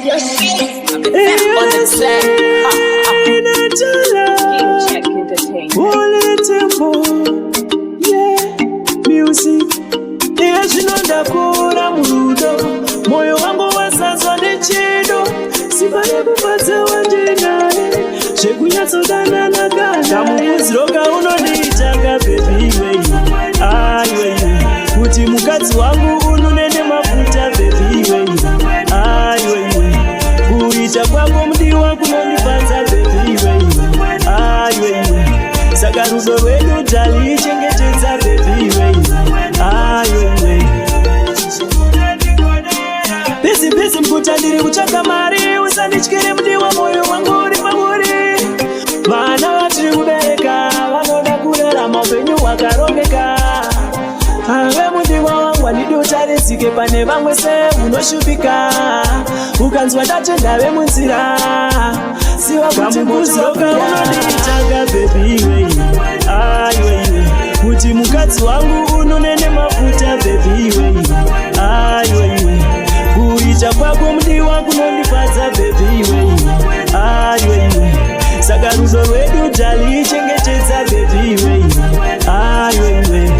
Your shit. On the track. King Check Entertainment. Holy tempo. Yeah. Music. Zvinonda kura murudo. Moyo wangu wasazwa nechido. Sibare kupatsa wandinaye. Zvekunyatsodanana kana. Kamukuziroka unonditaka baby way. Aiwe. Kuti mukadzi wangu unonene mafuta baby way. Aiwe. Kuita kwako mudiwa kunondifadza baby way. Aiwe. Saka rudo rwedu talichengetedza baby way. Aiwe. Busy mkuta ndiri kutsvaka mari. Usandityire mudiwa moyo wangu uri pamuri. Vana vatiri kubereka vanoda kurarama upenyu hwakarongeka. Ave mudiwa wangu handidi utarisike pane vamwe se unoshupika. Ukanzwa ndati ndave munzira siwa kuti muzoka unonditaka baby way. Aiwe. Kuti mukadzi wangu unonene mafuta baby way. Aiwe. Kuita kwako mudiwa kunondifadza baby way. Aiwe. Saka rudo rwedu talichengetedza baby way. Aiwe.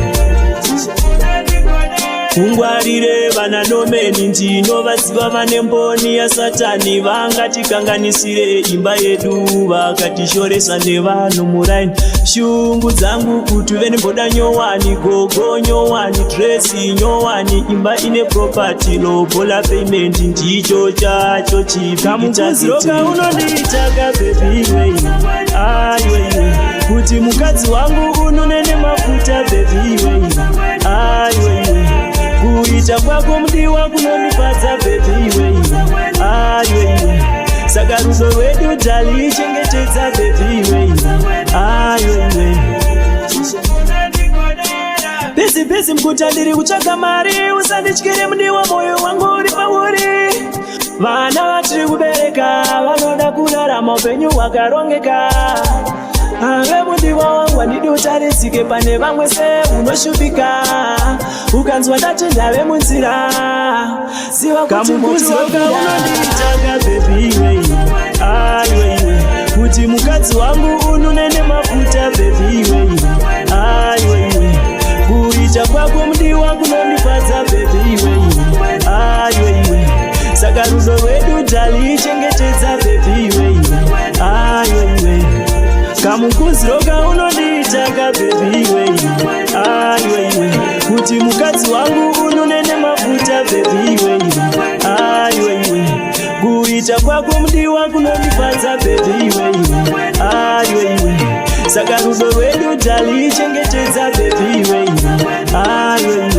Ungwarire vana nomeni ndinovaziva vane mboni yaSatani. Vangatikanganisire imba yedu vakatishoresa nevanhu muraini. Shungu dzangu kuti vene mboda nyowani, gogo nyowani, dresi nyowani, imba ine property, lobola payment ndicho chacho chipi. Kamukuziroka unonditaka baby way. Aiwe. Kuti mukadzi wangu unonene mafuta baby way. Aiwe. Kuita kwako mudiwa kunondifadza baby way. Aiwe. Saka rudo rwedu talichengetedza baby way. Aiwe. Busy mkuta ndiri kutsvaka mari. Usandityire mudiwa moyo wangu uri pauri. Vana vatiri kubereka vanoda kurarama upenyu hwakarongeka. Ave mudiwa wangu handidi utarisike pane vamwe se unoshupika. Ukanzwa ndati ndave munzira siwa kuti muzoka unonditaka baby way. Aiwe. Kuti mukadzi wangu unonene mafuta baby way. Aiwe. Kuita kwako mudiwa kunondifadza baby way. Aiwe. Saka rudo rwedu talichengetedza baby way. Aiwe. Kamukuziroka unonditaka baby way. Aiwe. Kuti mukadzi wangu unonene mafuta baby way. Aiwe. Kuita kwako mudiwa kunondifadza baby way. Aiwe. Saka rudo rwedu talichengetedza baby way. Aiwe.